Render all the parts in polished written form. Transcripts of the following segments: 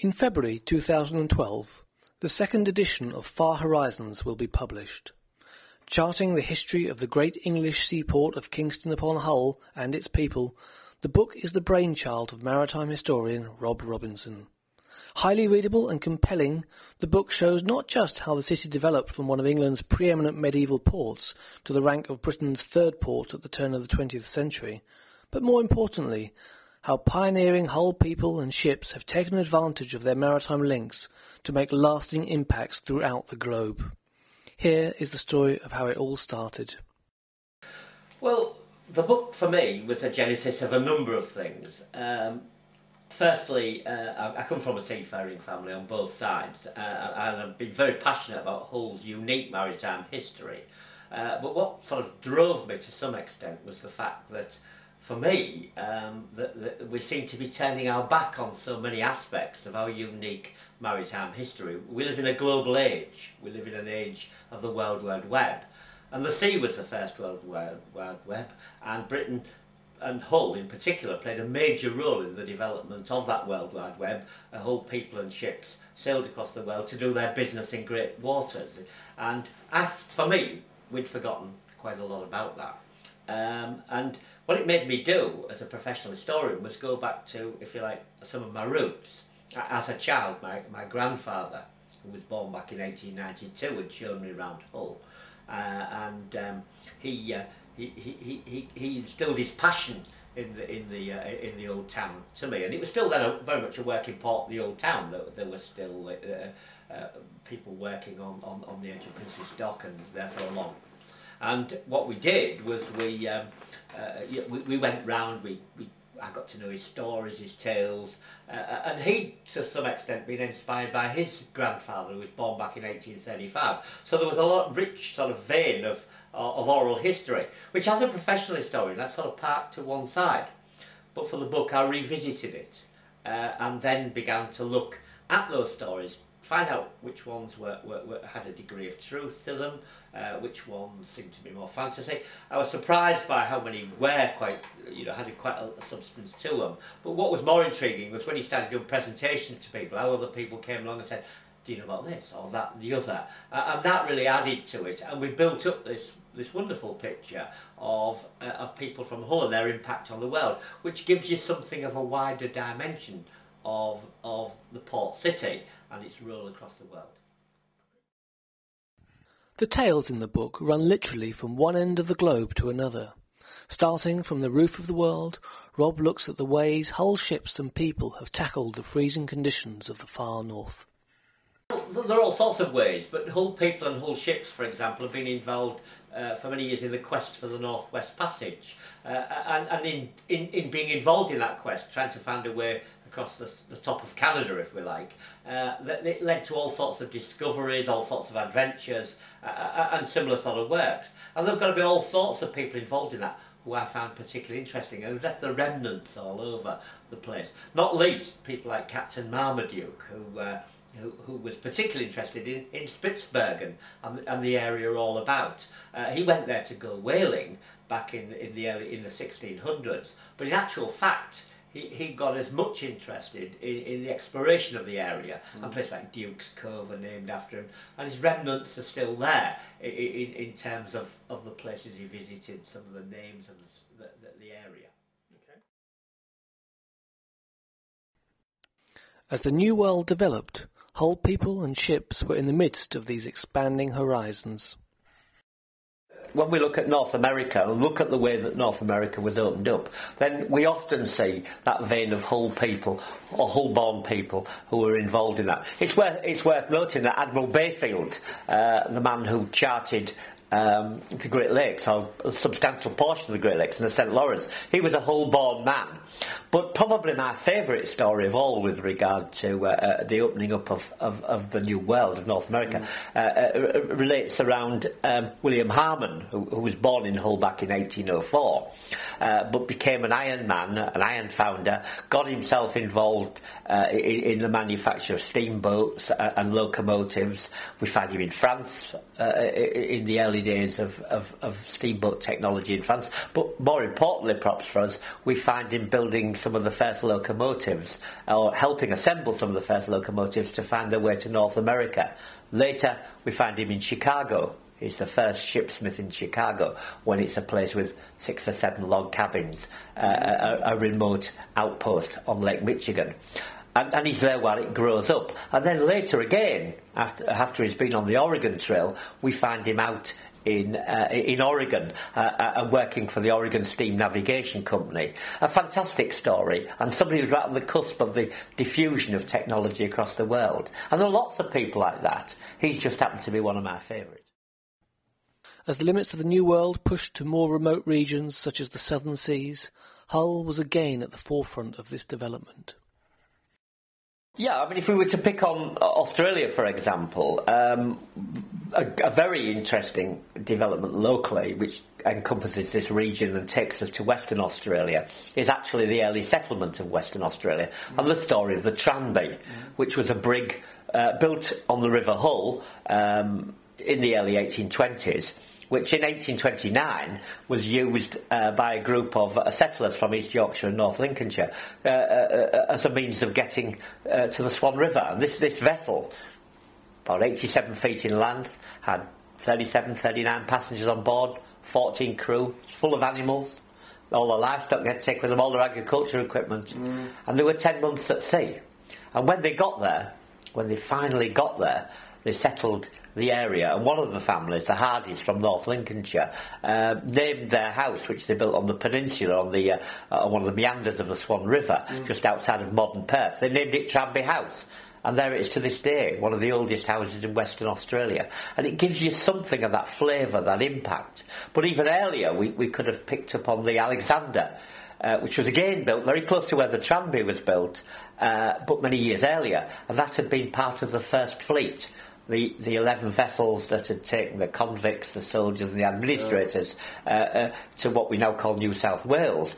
In February 2012, the second edition of Far Horizons will be published. Charting the history of the great English seaport of Kingston upon Hull and its people, the book is the brainchild of maritime historian Rob Robinson. Highly readable and compelling, the book shows not just how the city developed from one of England's preeminent medieval ports to the rank of Britain's third port at the turn of the 20th century, but more importantly, how pioneering Hull people and ships have taken advantage of their maritime links to make lasting impacts throughout the globe. Here is the story of how it all started. Well, the book for me was a genesis of a number of things. Firstly, I come from a seafaring family on both sides, and I've been very passionate about Hull's unique maritime history. But what sort of drove me to some extent was the fact that, for me, that we seem to be turning our back on so many aspects of our unique maritime history. We live in a global age. We live in an age of the World Wide Web. And the sea was the first World Wide Web, and Britain and Hull in particular played a major role in the development of that World Wide Web. Hull people and ships sailed across the world to do their business in great waters. And for me, we'd forgotten quite a lot about that. And what it made me do as a professional historian was go back to, if you like, some of my roots. As a child, my grandfather, who was born back in 1892, had shown me around Hull, and he instilled his passion in the old town to me, and it was still then very much a working part of the old town. There were still people working on the edge of Prince's Dock and there for a long. And what we did was we went round. I got to know his stories, his tales, and he, to some extent, been inspired by his grandfather, who was born back in 1835. So there was a lot rich sort of vein of oral history, which, as a professional historian, I sort of parked to one side. But for the book, I revisited it, and then began to look at those stories, find out which ones had a degree of truth to them, which ones seemed to be more fantasy. I was surprised by how many were quite, had quite a substance to them. But what was more intriguing was when he started doing presentations to people, how other people came along and said, "Do you know about this or that and the other?" And that really added to it, and we built up this wonderful picture of people from Hull and their impact on the world, which gives you something of a wider dimension of the port city and its role across the world. The tales in the book run literally from one end of the globe to another. Starting from the roof of the world, Rob looks at the ways Hull ships and people have tackled the freezing conditions of the far north. There are all sorts of ways, but Hull people and Hull ships, for example, have been involved for many years in the quest for the North West Passage, and in being involved in that quest, trying to find a way across the top of Canada, if we like, that it led to all sorts of discoveries, all sorts of adventures, and similar sort of works. And there have got to be all sorts of people involved in that who I found particularly interesting, and left the remnants all over the place. Not least people like Captain Marmaduke, who was particularly interested in Spitsbergen and the area all about. He went there to go whaling back in the 1600s, but in actual fact he got as much interested in the exploration of the area, and places like Duke's Cove are named after him, and his remnants are still there in terms of the places he visited, some of the names of the area. Okay. As the New World developed, Hull people and ships were in the midst of these expanding horizons. When we look at North America and look at the way that North America was opened up, then we often see that vein of Hull people or Hull-born people who were involved in that. It's worth noting that Admiral Bayfield, the man who charted the Great Lakes, or a substantial portion of the Great Lakes and the St. Lawrence, he was a Hull-born man. But probably my favourite story of all with regard to the opening up of the New World of North America relates around William Harmon, who was born in Hull back in 1804, but became an iron man, an iron founder, got himself involved in the manufacture of steamboats and locomotives. We find him in France in the early early days of steamboat technology in France. But more importantly, perhaps for us, we find him building some of the first locomotives, or helping assemble some of the first locomotives to find their way to North America. Later, we find him in Chicago. He's the first shipsmith in Chicago, when it's a place with 6 or 7 log cabins, a remote outpost on Lake Michigan. And he's there while it grows up. And then later again, after he's been on the Oregon Trail, we find him out in Oregon, working for the Oregon Steam Navigation Company. A fantastic story, and somebody who's right on the cusp of the diffusion of technology across the world. And there are lots of people like that. He's just happened to be one of my favourites. As the limits of the New World pushed to more remote regions such as the southern seas, Hull was again at the forefront of this development. Yeah, I mean, if we were to pick on Australia, for example, a very interesting development locally, which encompasses this region and takes us to Western Australia, is actually the early settlement of Western Australia, and the story of the Tranby, which was a brig built on the River Hull in the early 1820s, which in 1829 was used by a group of settlers from East Yorkshire and North Lincolnshire as a means of getting to the Swan River. And this vessel, about 87 feet in length, had 37, 39 passengers on board, 14 crew, full of animals, all their livestock they had to take with them, all their agricultural equipment, and they were 10 months at sea. And when they finally got there, they settled the area, and one of the families, the Hardys from North Lincolnshire, named their house, which they built on the peninsula, on one of the meanders of the Swan River, just outside of modern Perth. They named it Tranby House, and there it is to this day, one of the oldest houses in Western Australia. And it gives you something of that flavour, that impact. But even earlier, we could have picked up on the Alexander, which was again built very close to where the Tranby was built, but many years earlier, and that had been part of the First Fleet. The 11 vessels that had taken the convicts, the soldiers and the administrators to what we now call New South Wales.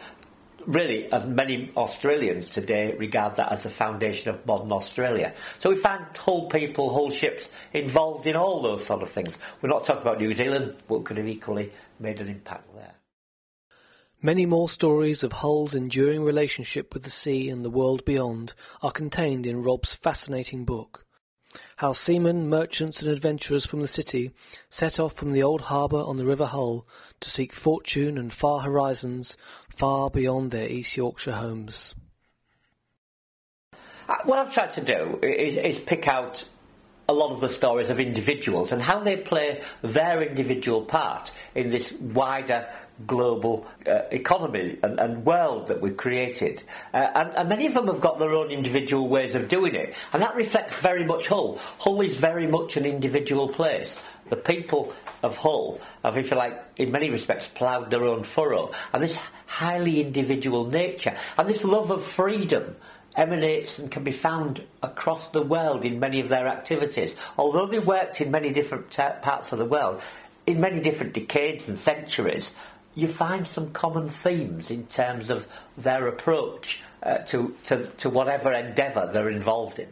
Really, as many Australians today regard that as the foundation of modern Australia. So we find whole people, whole ships involved in all those sort of things. We're not talking about New Zealand, but could have equally made an impact there. Many more stories of Hull's enduring relationship with the sea and the world beyond are contained in Rob's fascinating book. How seamen, merchants and adventurers from the city set off from the old harbour on the River Hull to seek fortune and far horizons far beyond their East Yorkshire homes. What I've tried to do is pick out a lot of the stories of individuals and how they play their individual part in this wider global economy and world that we've created. And many of them have got their own individual ways of doing it. And that reflects very much Hull. Hull is very much an individual place. The people of Hull have, if you like, in many respects ploughed their own furrow. And this highly individual nature and this love of freedom emanates and can be found across the world in many of their activities. Although they worked in many different parts of the world, in many different decades and centuries, you find some common themes in terms of their approach to whatever endeavour they're involved in.